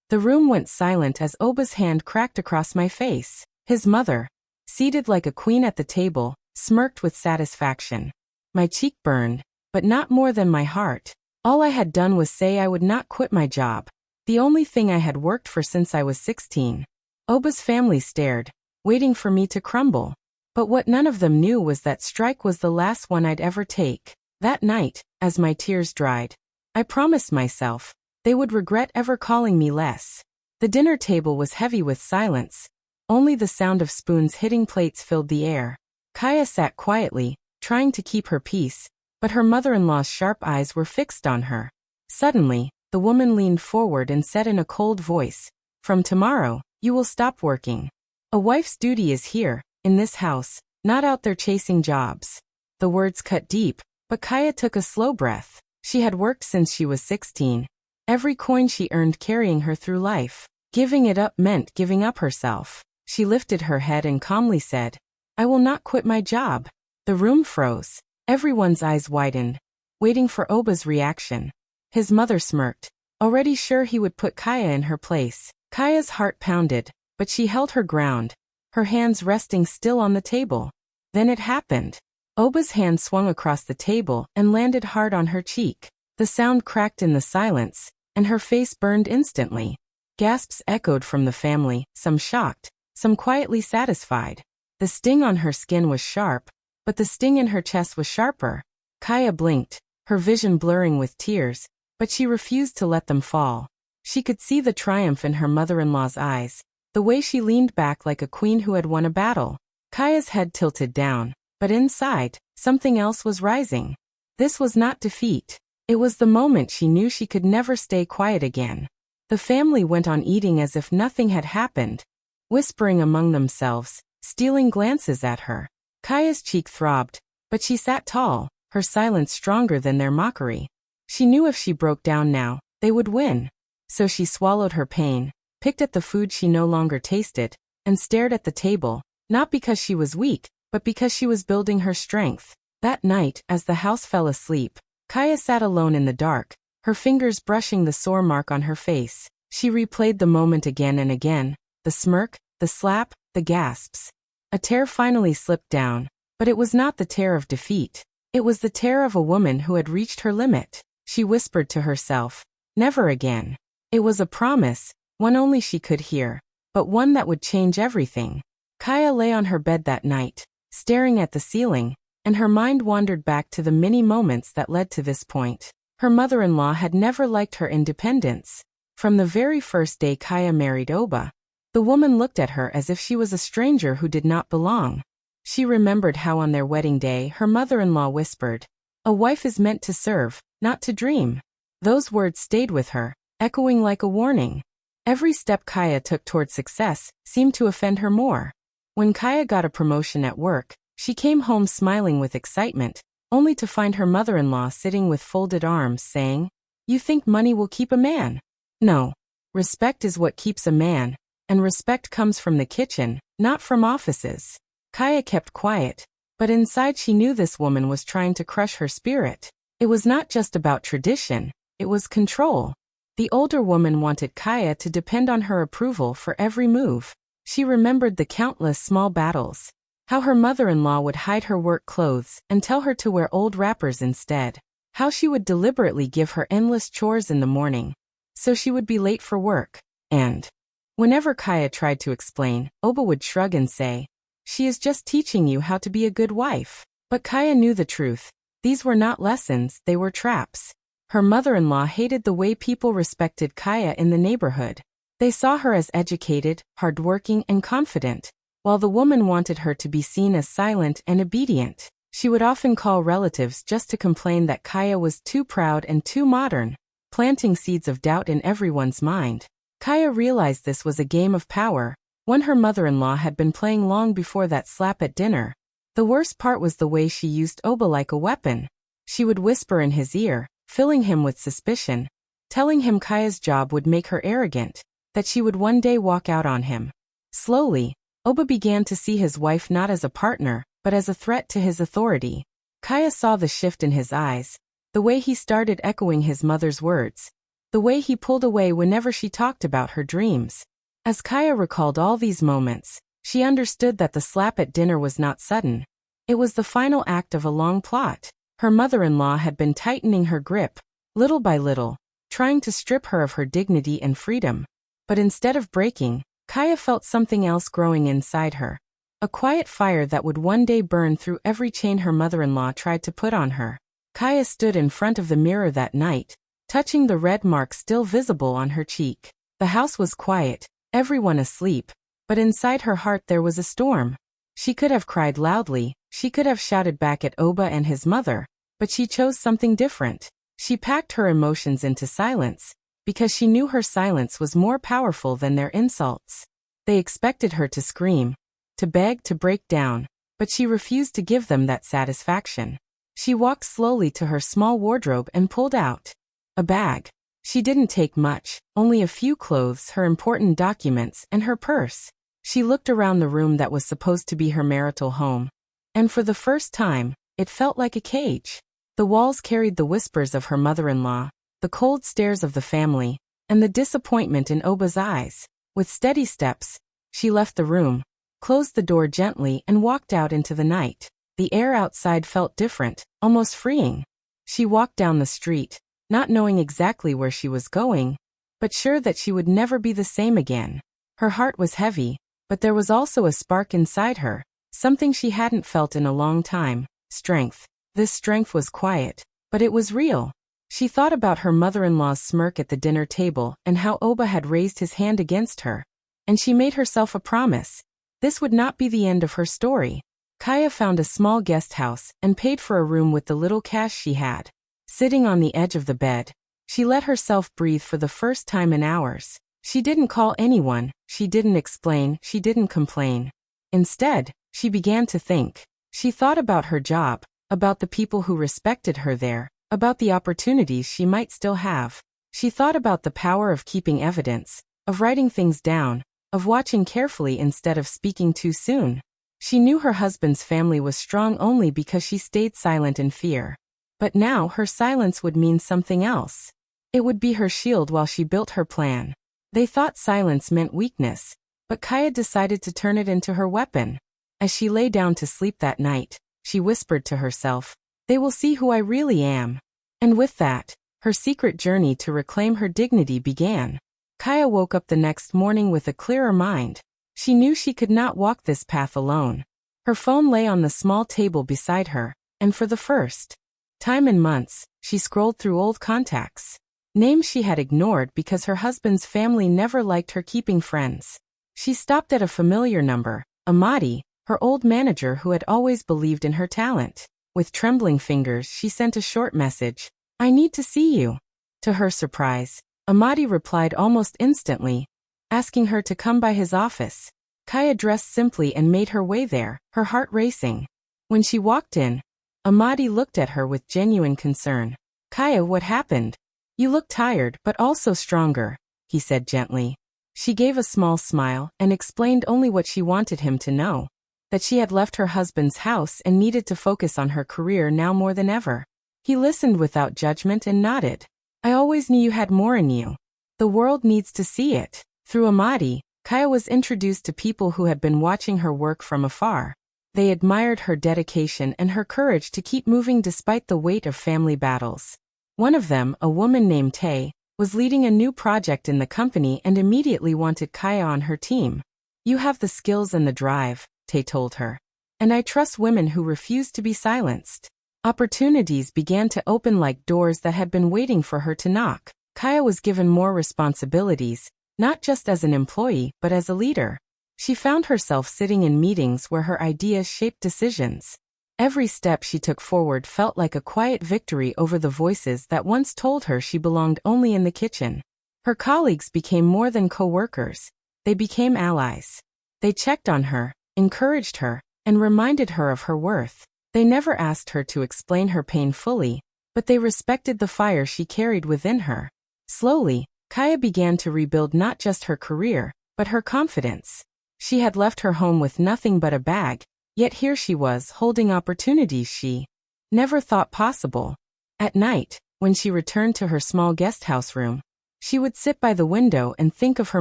The room went silent as Oba's hand cracked across my face. His mother, seated like a queen at the table, smirked with satisfaction. My cheek burned, but not more than my heart. All I had done was say I would not quit my job, the only thing I had worked for since I was 16. Oba's family stared, waiting for me to crumble. But what none of them knew was that strike was the last one I'd ever take. That night, as my tears dried, I promised myself they would regret ever calling me less. The dinner table was heavy with silence. Only the sound of spoons hitting plates filled the air. Kaya sat quietly, trying to keep her peace, but her mother-in-law's sharp eyes were fixed on her. Suddenly, the woman leaned forward and said in a cold voice, "From tomorrow, you will stop working. A wife's duty is here, in this house, not out there chasing jobs." The words cut deep, but Kaya took a slow breath. She had worked since she was 16. Every coin she earned carrying her through life. Giving it up meant giving up herself. She lifted her head and calmly said, "I will not quit my job." The room froze. Everyone's eyes widened, waiting for Oba's reaction. His mother smirked, already sure he would put Kaya in her place. Kaya's heart pounded, but she held her ground, her hands resting still on the table. Then it happened. Oba's hand swung across the table and landed hard on her cheek. The sound cracked in the silence, and her face burned instantly. Gasps echoed from the family, some shocked, some quietly satisfied. The sting on her skin was sharp, but the sting in her chest was sharper. Kaya blinked, her vision blurring with tears, but she refused to let them fall. She could see the triumph in her mother-in-law's eyes, the way she leaned back like a queen who had won a battle. Kaya's head tilted down, but inside, something else was rising. This was not defeat. It was the moment she knew she could never stay quiet again. The family went on eating as if nothing had happened, whispering among themselves, stealing glances at her. Kaya's cheek throbbed, but she sat tall, her silence stronger than their mockery. She knew if she broke down now, they would win. So she swallowed her pain, picked at the food she no longer tasted, and stared at the table, not because she was weak, but because she was building her strength. That night, as the house fell asleep, Kaya sat alone in the dark, her fingers brushing the sore mark on her face. She replayed the moment again and again, the smirk, the slap, the gasps. A tear finally slipped down, but it was not the tear of defeat. It was the tear of a woman who had reached her limit. She whispered to herself, "Never again." It was a promise, one only she could hear, but one that would change everything. Kaya lay on her bed that night, staring at the ceiling, and her mind wandered back to the many moments that led to this point. Her mother-in-law had never liked her independence. From the very first day Kaya married Oba, the woman looked at her as if she was a stranger who did not belong. She remembered how on their wedding day her mother-in-law whispered, "A wife is meant to serve, not to dream." Those words stayed with her, echoing like a warning. Every step Kaya took toward success seemed to offend her more. When Kaya got a promotion at work, she came home smiling with excitement, only to find her mother-in-law sitting with folded arms saying, "You think money will keep a man? No. Respect is what keeps a man, and respect comes from the kitchen, not from offices." Kaya kept quiet, but inside she knew this woman was trying to crush her spirit. It was not just about tradition, it was control. The older woman wanted Kaya to depend on her approval for every move. She remembered the countless small battles, how her mother-in-law would hide her work clothes and tell her to wear old wrappers instead, how she would deliberately give her endless chores in the morning, so she would be late for work. And whenever Kaya tried to explain, Oba would shrug and say, "She is just teaching you how to be a good wife." But Kaya knew the truth. These were not lessons, they were traps. Her mother-in-law hated the way people respected Kaya in the neighborhood. They saw her as educated, hardworking, and confident, while the woman wanted her to be seen as silent and obedient. She would often call relatives just to complain that Kaya was too proud and too modern, planting seeds of doubt in everyone's mind. Kaya realized this was a game of power, one her mother-in-law had been playing long before that slap at dinner. The worst part was the way she used Oba like a weapon. She would whisper in his ear, filling him with suspicion, telling him Kaya's job would make her arrogant, that she would one day walk out on him. Slowly, Oba began to see his wife not as a partner, but as a threat to his authority. Kaya saw the shift in his eyes, the way he started echoing his mother's words. The the way he pulled away whenever she talked about her dreams. As Kaya recalled all these moments, she understood that the slap at dinner was not sudden. It was the final act of a long plot. Her mother-in-law had been tightening her grip, little by little, trying to strip her of her dignity and freedom. But instead of breaking, Kaya felt something else growing inside her. A quiet fire that would one day burn through every chain her mother-in-law tried to put on her. Kaya stood in front of the mirror that night, touching the red mark still visible on her cheek. The house was quiet, everyone asleep, but inside her heart there was a storm. She could have cried loudly, she could have shouted back at Oba and his mother, but she chose something different. She packed her emotions into silence, because she knew her silence was more powerful than their insults. They expected her to scream, to beg, to break down, but she refused to give them that satisfaction. She walked slowly to her small wardrobe and pulled out a bag. She didn't take much, only a few clothes, her important documents, and her purse. She looked around the room that was supposed to be her marital home. And for the first time, it felt like a cage. The walls carried the whispers of her mother-in-law, the cold stares of the family, and the disappointment in Oba's eyes. With steady steps, she left the room, closed the door gently, and walked out into the night. The air outside felt different, almost freeing. She walked down the street, not knowing exactly where she was going, but sure that she would never be the same again. Her heart was heavy, but there was also a spark inside her, something she hadn't felt in a long time: strength. This strength was quiet, but it was real. She thought about her mother-in-law's smirk at the dinner table and how Oba had raised his hand against her. And she made herself a promise. This would not be the end of her story. Kaya found a small guest house and paid for a room with the little cash she had. Sitting on the edge of the bed, she let herself breathe for the first time in hours. She didn't call anyone, she didn't explain, she didn't complain. Instead, she began to think. She thought about her job, about the people who respected her there, about the opportunities she might still have. She thought about the power of keeping evidence, of writing things down, of watching carefully instead of speaking too soon. She knew her husband's family was strong only because she stayed silent in fear. But now her silence would mean something else. It would be her shield while she built her plan. They thought silence meant weakness, but Kaya decided to turn it into her weapon. As she lay down to sleep that night, she whispered to herself, "They will see who I really am." And with that, her secret journey to reclaim her dignity began. Kaya woke up the next morning with a clearer mind. She knew she could not walk this path alone. Her phone lay on the small table beside her, and for the first time in months, she scrolled through old contacts. Names she had ignored because her husband's family never liked her keeping friends. She stopped at a familiar number, Amadi, her old manager who had always believed in her talent. With trembling fingers, she sent a short message, "I need to see you." To her surprise, Amadi replied almost instantly, asking her to come by his office. Kaya dressed simply and made her way there, her heart racing. When she walked in, Amadi looked at her with genuine concern. "Kaya, what happened? You look tired but also stronger," he said gently. She gave a small smile and explained only what she wanted him to know. That she had left her husband's house and needed to focus on her career now more than ever. He listened without judgment and nodded. "I always knew you had more in you. The world needs to see it." Through Amadi, Kaya was introduced to people who had been watching her work from afar. They admired her dedication and her courage to keep moving despite the weight of family battles. One of them, a woman named Tay, was leading a new project in the company and immediately wanted Kaya on her team. "You have the skills and the drive," Tay told her. "And I trust women who refuse to be silenced." Opportunities began to open like doors that had been waiting for her to knock. Kaya was given more responsibilities, not just as an employee but as a leader. She found herself sitting in meetings where her ideas shaped decisions. Every step she took forward felt like a quiet victory over the voices that once told her she belonged only in the kitchen. Her colleagues became more than co-workers. They became allies. They checked on her, encouraged her, and reminded her of her worth. They never asked her to explain her pain fully, but they respected the fire she carried within her. Slowly, Kaya began to rebuild not just her career, but her confidence. She had left her home with nothing but a bag, yet here she was holding opportunities she never thought possible. At night, when she returned to her small guest house room, She would sit by the window and think of her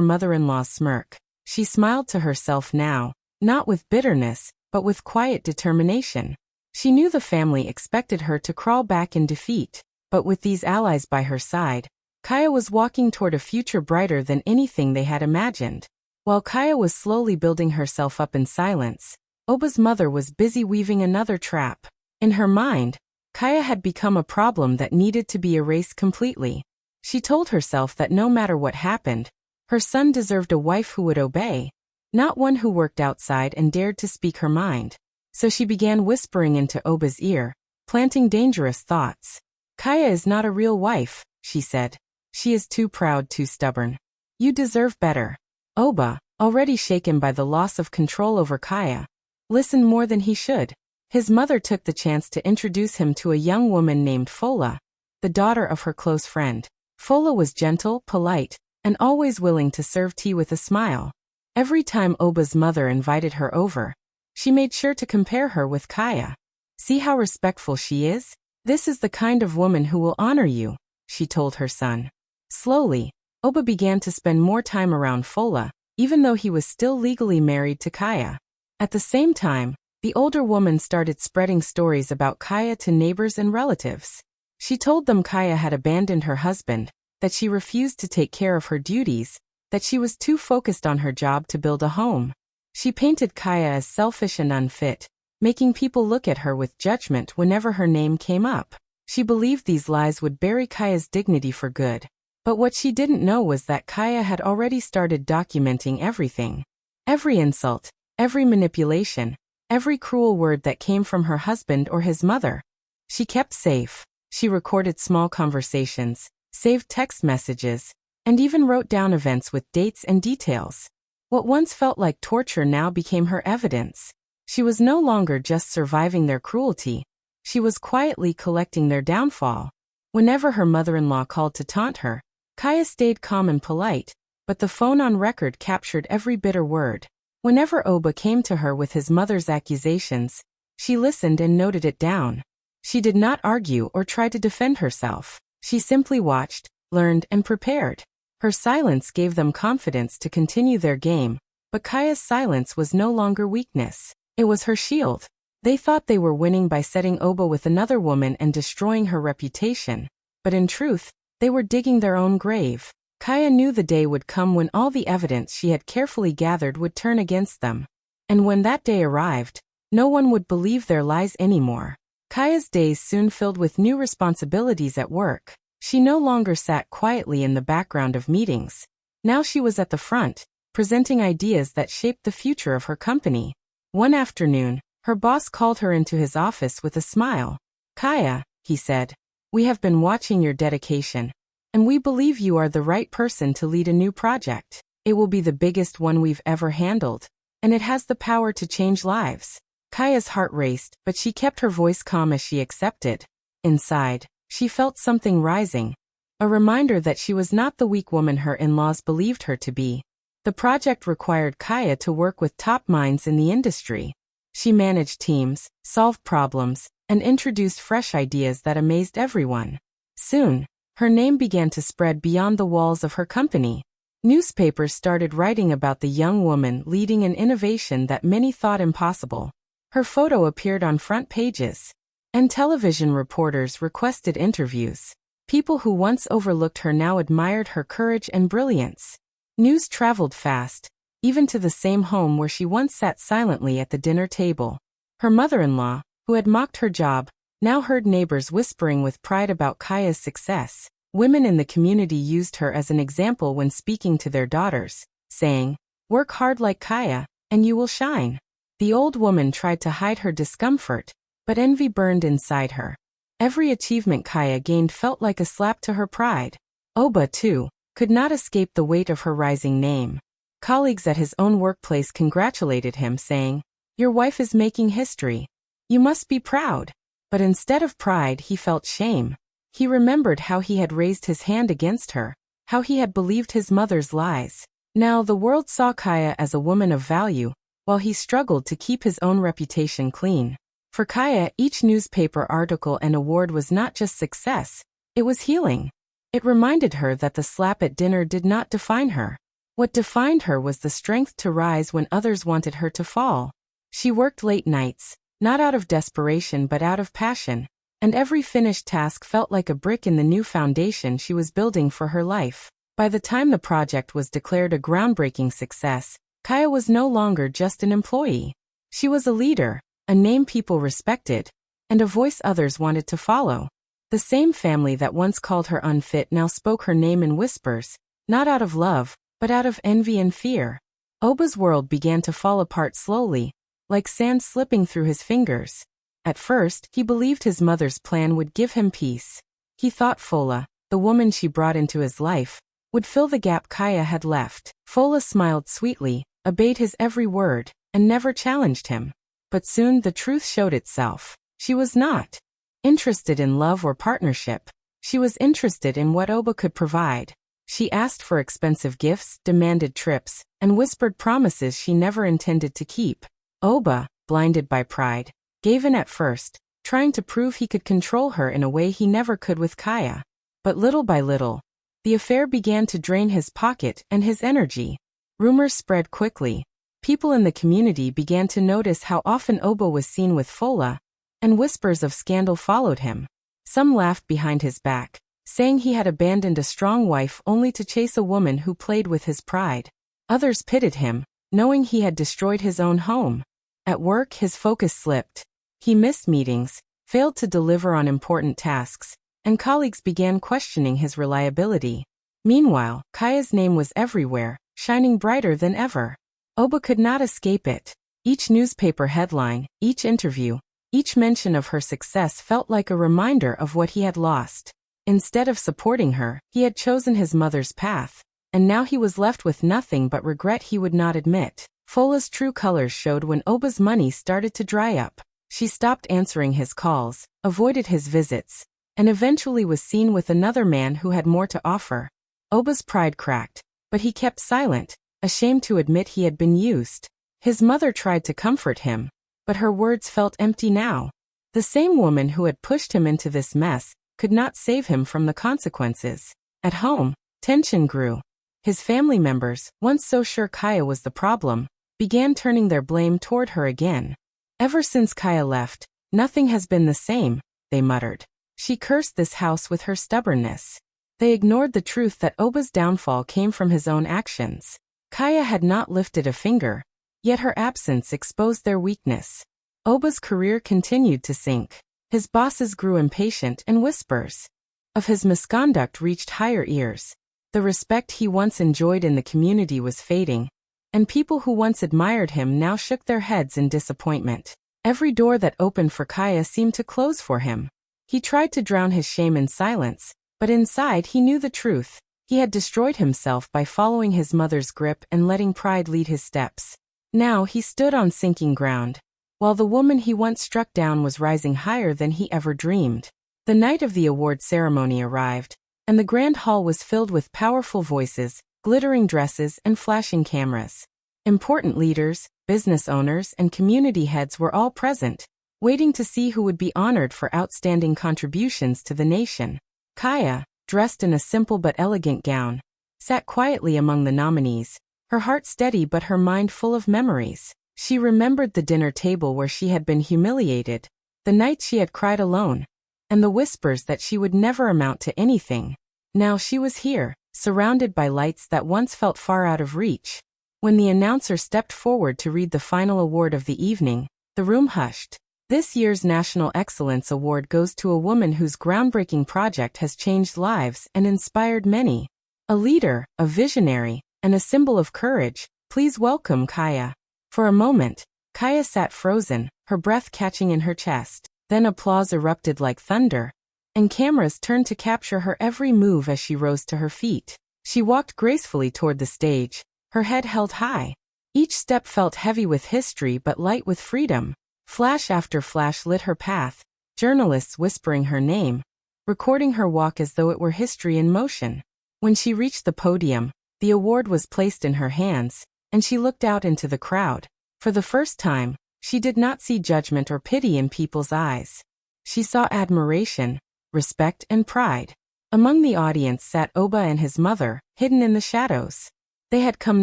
mother-in-law's smirk. She smiled to herself now, not with bitterness, but with quiet determination. She knew the family expected her to crawl back in defeat, but with these allies by her side, Kaya was walking toward a future brighter than anything they had imagined. While Kaya was slowly building herself up in silence, Oba's mother was busy weaving another trap. In her mind, Kaya had become a problem that needed to be erased completely. She told herself that no matter what happened, her son deserved a wife who would obey, not one who worked outside and dared to speak her mind. So she began whispering into Oba's ear, planting dangerous thoughts. Kaya is not a real wife, she said. She is too proud, too stubborn. You deserve better. Oba, already shaken by the loss of control over Kaya, listened more than he should. His mother took the chance to introduce him to a young woman named Fola, the daughter of her close friend. Fola was gentle, polite, and always willing to serve tea with a smile. Every time Oba's mother invited her over, she made sure to compare her with Kaya. See how respectful she is? This is the kind of woman who will honor you, she told her son. Slowly, Oba began to spend more time around Fola, even though he was still legally married to Kaya. At the same time, the older woman started spreading stories about Kaya to neighbors and relatives. She told them Kaya had abandoned her husband, that she refused to take care of her duties, that she was too focused on her job to build a home. She painted Kaya as selfish and unfit, making people look at her with judgment whenever her name came up. She believed these lies would bury Kaya's dignity for good. But what she didn't know was that Kaya had already started documenting everything. Every insult, every manipulation, every cruel word that came from her husband or his mother. She kept safe. She recorded small conversations, saved text messages, and even wrote down events with dates and details. What once felt like torture now became her evidence. She was no longer just surviving their cruelty. She was quietly collecting their downfall. Whenever her mother-in-law called to taunt her, Kaya stayed calm and polite, but the phone on record captured every bitter word. Whenever Oba came to her with his mother's accusations, she listened and noted it down. She did not argue or try to defend herself. She simply watched, learned, and prepared. Her silence gave them confidence to continue their game, but Kaya's silence was no longer weakness. It was her shield. They thought they were winning by setting Oba with another woman and destroying her reputation, but in truth, they were digging their own grave. Kaya knew the day would come when all the evidence she had carefully gathered would turn against them. And when that day arrived, no one would believe their lies anymore. Kaya's days soon filled with new responsibilities at work. She no longer sat quietly in the background of meetings. Now she was at the front, presenting ideas that shaped the future of her company. One afternoon, her boss called her into his office with a smile. "Kaya," he said, "we have been watching your dedication, and we believe you are the right person to lead a new project. It will be the biggest one we've ever handled, and it has the power to change lives." Kaya's heart raced, but she kept her voice calm as she accepted. Inside, she felt something rising, a reminder that she was not the weak woman her in-laws believed her to be. The project required Kaya to work with top minds in the industry. She managed teams, solved problems, and introduced fresh ideas that amazed everyone. Soon, her name began to spread beyond the walls of her company. Newspapers started writing about the young woman leading an innovation that many thought impossible. Her photo appeared on front pages, and television reporters requested interviews. People who once overlooked her now admired her courage and brilliance. News traveled fast, even to the same home where she once sat silently at the dinner table. Her mother-in-law, who had mocked her job, now heard neighbors whispering with pride about Kaya's success. Women in the community used her as an example when speaking to their daughters, saying, "Work hard like Kaya, and you will shine." The old woman tried to hide her discomfort, but envy burned inside her. Every achievement Kaya gained felt like a slap to her pride. Oba, too, could not escape the weight of her rising name. Colleagues at his own workplace congratulated him, saying, "Your wife is making history. You must be proud." But instead of pride, he felt shame. He remembered how he had raised his hand against her, how he had believed his mother's lies. Now the world saw Kaya as a woman of value, while he struggled to keep his own reputation clean. For Kaya, each newspaper article and award was not just success, it was healing. It reminded her that the slap at dinner did not define her. What defined her was the strength to rise when others wanted her to fall. She worked late nights, not out of desperation but out of passion, and every finished task felt like a brick in the new foundation she was building for her life. By the time the project was declared a groundbreaking success, Kaya was no longer just an employee. She was a leader, a name people respected, and a voice others wanted to follow. The same family that once called her unfit now spoke her name in whispers, not out of love, but out of envy and fear. Oba's world began to fall apart slowly, like sand slipping through his fingers. At first, he believed his mother's plan would give him peace. He thought Fola, the woman she brought into his life, would fill the gap Kaya had left. Fola smiled sweetly, obeyed his every word, and never challenged him. But soon the truth showed itself. She was not interested in love or partnership. She was interested in what Oba could provide. She asked for expensive gifts, demanded trips, and whispered promises she never intended to keep. Oba, blinded by pride, gave in at first, trying to prove he could control her in a way he never could with Kaya. But little by little, the affair began to drain his pocket and his energy. Rumors spread quickly. People in the community began to notice how often Oba was seen with Fola, and whispers of scandal followed him. Some laughed behind his back, saying he had abandoned a strong wife only to chase a woman who played with his pride. Others pitied him, knowing he had destroyed his own home. At work, his focus slipped. He missed meetings, failed to deliver on important tasks, and colleagues began questioning his reliability. Meanwhile, Kaya's name was everywhere, shining brighter than ever. Oba could not escape it. Each newspaper headline, each interview, each mention of her success felt like a reminder of what he had lost. Instead of supporting her, he had chosen his mother's path, and now he was left with nothing but regret he would not admit. Fola's true colors showed when Oba's money started to dry up. She stopped answering his calls, avoided his visits, and eventually was seen with another man who had more to offer. Oba's pride cracked, but he kept silent, ashamed to admit he had been used. His mother tried to comfort him, but her words felt empty now. The same woman who had pushed him into this mess could not save him from the consequences. At home, tension grew. His family members, once so sure Kaya was the problem, began turning their blame toward her again. Ever since Kaya left, nothing has been the same, they muttered. She cursed this house with her stubbornness. They ignored the truth that Oba's downfall came from his own actions. Kaya had not lifted a finger, yet her absence exposed their weakness. Oba's career continued to sink. His bosses grew impatient and whispers of his misconduct reached higher ears. The respect he once enjoyed in the community was fading, and people who once admired him now shook their heads in disappointment. Every door that opened for Kaya seemed to close for him. He tried to drown his shame in silence, but inside he knew the truth. He had destroyed himself by following his mother's grip and letting pride lead his steps. Now he stood on sinking ground, while the woman he once struck down was rising higher than he ever dreamed. The night of the award ceremony arrived, and the grand hall was filled with powerful voices, glittering dresses, and flashing cameras. Important leaders, business owners, and community heads were all present, waiting to see who would be honored for outstanding contributions to the nation. Kaya, dressed in a simple but elegant gown, sat quietly among the nominees, her heart steady but her mind full of memories. She remembered the dinner table where she had been humiliated, the nights she had cried alone, and the whispers that she would never amount to anything. Now she was here, surrounded by lights that once felt far out of reach. When the announcer stepped forward to read the final award of the evening, the room hushed. This year's National Excellence Award goes to a woman whose groundbreaking project has changed lives and inspired many. A leader, a visionary, and a symbol of courage. Please welcome Kaya. For a moment, Kaya sat frozen, her breath catching in her chest. Then applause erupted like thunder, and cameras turned to capture her every move as she rose to her feet. She walked gracefully toward the stage, her head held high. Each step felt heavy with history but light with freedom. Flash after flash lit her path, journalists whispering her name, recording her walk as though it were history in motion. When she reached the podium, the award was placed in her hands, and she looked out into the crowd. For the first time, she did not see judgment or pity in people's eyes. She saw admiration, respect, and pride. Among the audience sat Oba and his mother, hidden in the shadows. They had come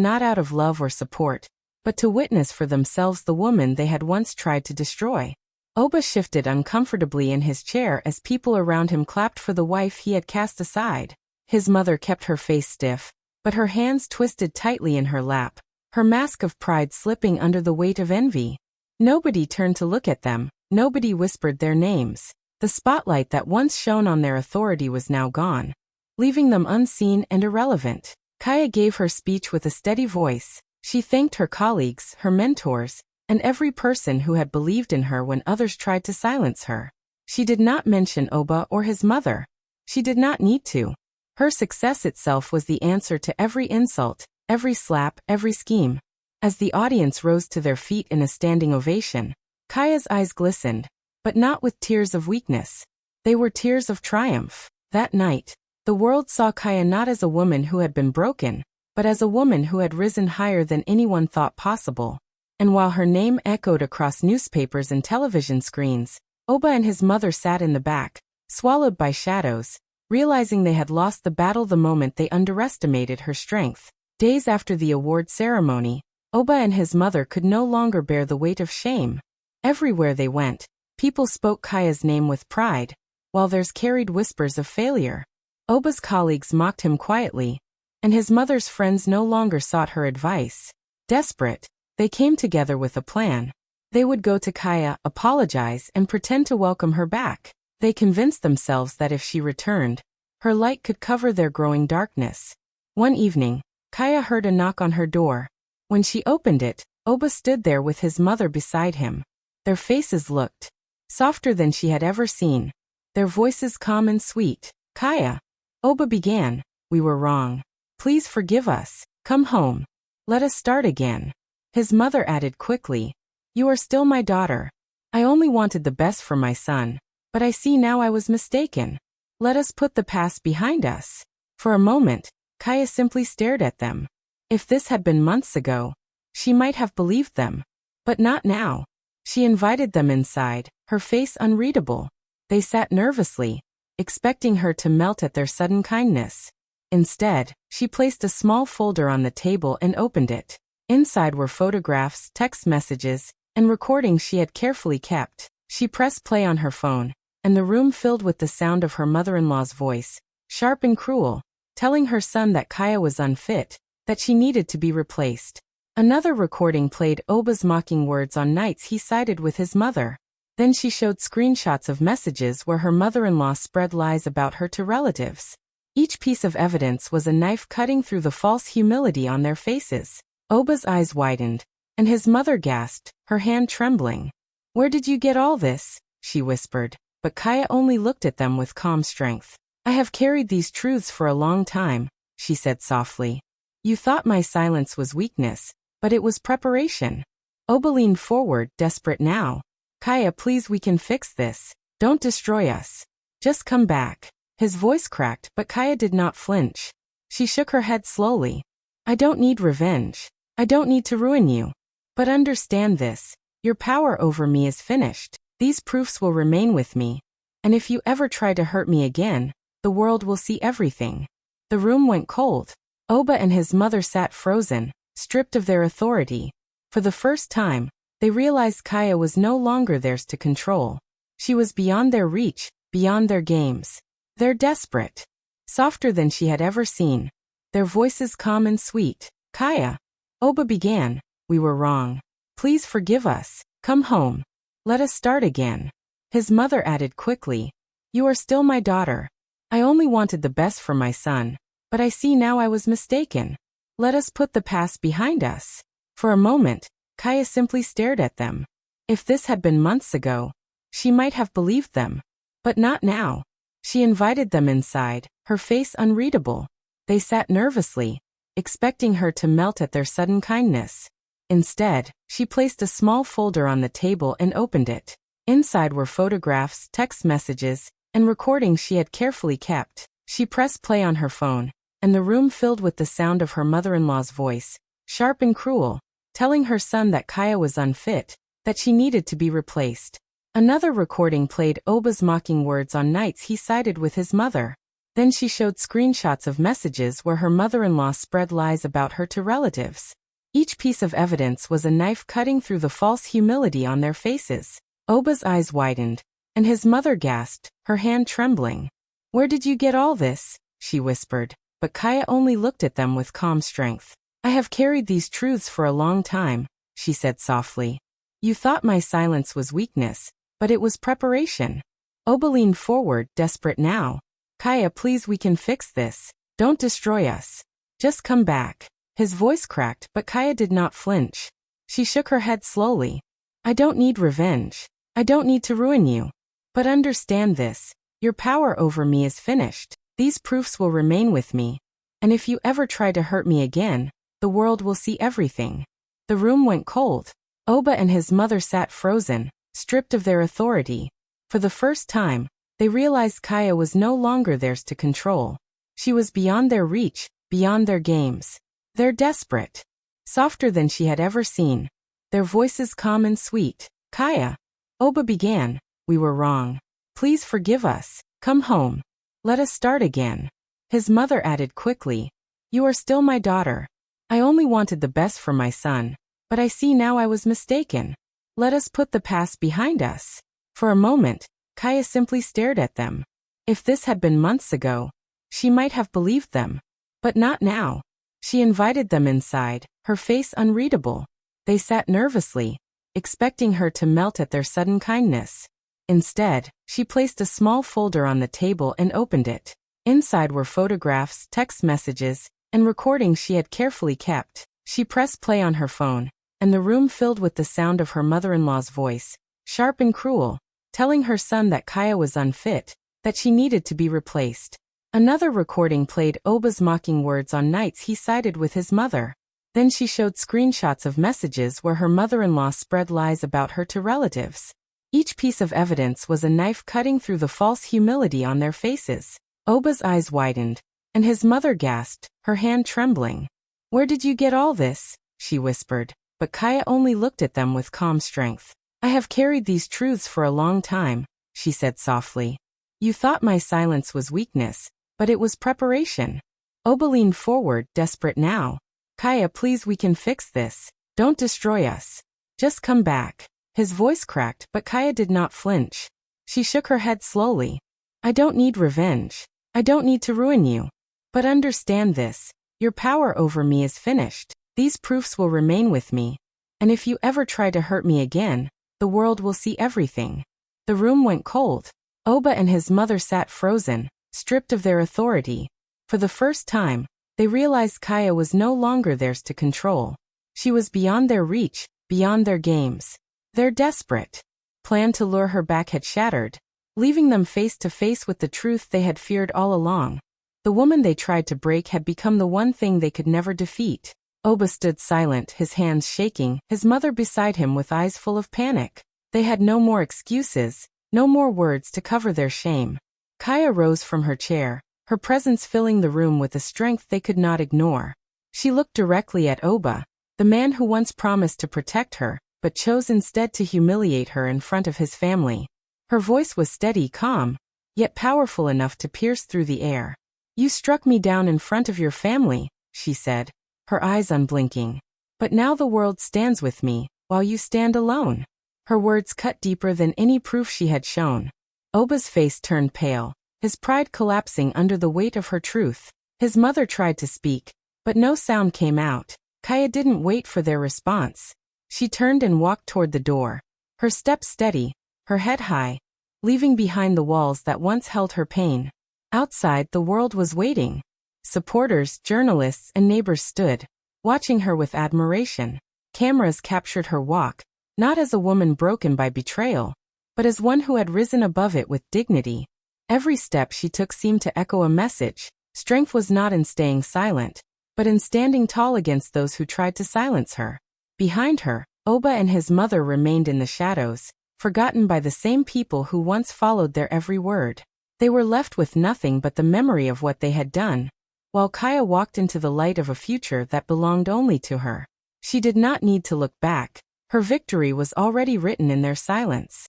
not out of love or support, but to witness for themselves the woman they had once tried to destroy. Oba shifted uncomfortably in his chair as people around him clapped for the wife he had cast aside. His mother kept her face stiff, but her hands twisted tightly in her lap, her mask of pride slipping under the weight of envy. Nobody turned to look at them, nobody whispered their names. The spotlight that once shone on their authority was now gone, leaving them unseen and irrelevant. Kaya gave her speech with a steady voice. She thanked her colleagues, her mentors, and every person who had believed in her when others tried to silence her. She did not mention Oba or his mother. She did not need to. Her success itself was the answer to every insult, every slap, every scheme. As the audience rose to their feet in a standing ovation, Kaya's eyes glistened, but not with tears of weakness. They were tears of triumph. That night, the world saw Kaya not as a woman who had been broken, but as a woman who had risen higher than anyone thought possible. And while her name echoed across newspapers and television screens, Oba and his mother sat in the back, swallowed by shadows, realizing they had lost the battle the moment they underestimated her strength. Days after the award ceremony, Oba and his mother could no longer bear the weight of shame. Everywhere they went, people spoke Kaya's name with pride, while theirs carried whispers of failure. Oba's colleagues mocked him quietly, and his mother's friends no longer sought her advice. Desperate, they came together with a plan. They would go to Kaya, apologize, and pretend to welcome her back. They convinced themselves that if she returned, her light could cover their growing darkness. One evening, Kaya heard a knock on her door. When she opened it, Oba stood there with his mother beside him. Their faces looked softer than she had ever seen, their voices calm and sweet. "Kaya," Oba began, "we were wrong. Please forgive us. Come home. Let us start again." His mother added quickly, "You are still my daughter. I only wanted the best for my son, but I see now I was mistaken. Let us put the past behind us." For a moment, Kaya simply stared at them. If this had been months ago, she might have believed them. But not now. She invited them inside, her face unreadable. They sat nervously, expecting her to melt at their sudden kindness. Instead, she placed a small folder on the table and opened it. Inside were photographs, text messages, and recordings she had carefully kept. She pressed play on her phone, and the room filled with the sound of her mother-in-law's voice, sharp and cruel, telling her son that Kaya was unfit, that she needed to be replaced. Another recording played Oba's mocking words on nights he sided with his mother. Then she showed screenshots of messages where her mother-in-law spread lies about her to relatives. Each piece of evidence was a knife cutting through the false humility on their faces. Oba's eyes widened, and his mother gasped, her hand trembling. "Where did you get all this?" she whispered, but Kaya only looked at them with calm strength. "I have carried these truths for a long time," she said softly. "You thought my silence was weakness, but it was preparation." Oba leaned forward, desperate now. "Kaya, please, we can fix this. Don't destroy us. Just come back." His voice cracked, but Kaya did not flinch. She shook her head slowly. "I don't need revenge. I don't need to ruin you. But understand this. Your power over me is finished. These proofs will remain with me. And if you ever try to hurt me again, the world will see everything." The room went cold. Oba and his mother sat frozen, stripped of their authority. For the first time, they realized Kaya was no longer theirs to control. She was beyond their reach, beyond their games. "They're desperate." Softer than she had ever seen, their voices calm and sweet. "Kaya," Oba began, "we were wrong. Please forgive us. Come home. Let us start again." His mother added quickly, "You are still my daughter. I only wanted the best for my son, but I see now I was mistaken. Let us put the past behind us." For a moment, Kaya simply stared at them. If this had been months ago, she might have believed them. But not now. She invited them inside, her face unreadable. They sat nervously, expecting her to melt at their sudden kindness. Instead, she placed a small folder on the table and opened it. Inside were photographs, text messages, and recordings she had carefully kept. She pressed play on her phone, and the room filled with the sound of her mother-in-law's voice, sharp and cruel, telling her son that Kaya was unfit, that she needed to be replaced. Another recording played Oba's mocking words on nights he sided with his mother. Then she showed screenshots of messages where her mother-in-law spread lies about her to relatives. Each piece of evidence was a knife cutting through the false humility on their faces. Oba's eyes widened, and his mother gasped, her hand trembling. "Where did you get all this?" she whispered, but Kaya only looked at them with calm strength. "I have carried these truths for a long time," she said softly. "You thought my silence was weakness, but it was preparation." Oba leaned forward, desperate now. "Kaya, please, we can fix this. Don't destroy us. Just come back." His voice cracked, but Kaya did not flinch. She shook her head slowly. "I don't need revenge. I don't need to ruin you. But understand this. Your power over me is finished. These proofs will remain with me. And if you ever try to hurt me again, the world will see everything." The room went cold. Oba and his mother sat frozen, stripped of their authority. For the first time, they realized Kaya was no longer theirs to control. She was beyond their reach, beyond their games. "They're desperate." Softer than she had ever seen. Their voices calm and sweet. "Kaya," Oba began, "we were wrong. Please forgive us. Come home. Let us start again." His mother added quickly, "You are still my daughter. I only wanted the best for my son, but I see now I was mistaken. Let us put the past behind us." For a moment, Kaya simply stared at them. If this had been months ago, she might have believed them. But not now. She invited them inside, her face unreadable. They sat nervously, expecting her to melt at their sudden kindness. Instead, she placed a small folder on the table and opened it. Inside were photographs, text messages, and recordings she had carefully kept. She pressed play on her phone, and the room filled with the sound of her mother-in-law's voice, sharp and cruel, telling her son that Kaya was unfit, that she needed to be replaced. Another recording played Oba's mocking words on nights he sided with his mother. Then she showed screenshots of messages where her mother-in-law spread lies about her to relatives. Each piece of evidence was a knife cutting through the false humility on their faces. Oba's eyes widened, and his mother gasped, her hand trembling. "Where did you get all this?" she whispered, but Kaya only looked at them with calm strength. "I have carried these truths for a long time," she said softly. "You thought my silence was weakness, but it was preparation." Oba leaned forward, desperate now. "Kaya, please, we can fix this. Don't destroy us. Just come back." His voice cracked, but Kaya did not flinch. She shook her head slowly. "I don't need revenge. I don't need to ruin you. But understand this. Your power over me is finished. These proofs will remain with me. And if you ever try to hurt me again, the world will see everything." The room went cold. Oba and his mother sat frozen, stripped of their authority. For the first time, they realized Kaya was no longer theirs to control. She was beyond their reach, beyond their games. Their desperate plan to lure her back had shattered, leaving them face to face with the truth they had feared all along. The woman they tried to break had become the one thing they could never defeat. Oba stood silent, his hands shaking, his mother beside him with eyes full of panic. They had no more excuses, no more words to cover their shame. Kaya rose from her chair, her presence filling the room with a strength they could not ignore. She looked directly at Oba, the man who once promised to protect her, but chose instead to humiliate her in front of his family. Her voice was steady, calm, yet powerful enough to pierce through the air. "You struck me down in front of your family," she said, her eyes unblinking. "But now the world stands with me, while you stand alone." Her words cut deeper than any proof she had shown. Oba's face turned pale, his pride collapsing under the weight of her truth. His mother tried to speak, but no sound came out. Kaya didn't wait for their response. She turned and walked toward the door, her steps steady, her head high, leaving behind the walls that once held her pain. Outside, the world was waiting. Supporters, journalists, and neighbors stood, watching her with admiration. Cameras captured her walk, not as a woman broken by betrayal, but as one who had risen above it with dignity. Every step she took seemed to echo a message. Strength was not in staying silent, but in standing tall against those who tried to silence her. Behind her, Oba and his mother remained in the shadows, forgotten by the same people who once followed their every word. They were left with nothing but the memory of what they had done, while Kaya walked into the light of a future that belonged only to her. She did not need to look back. Her victory was already written in their silence.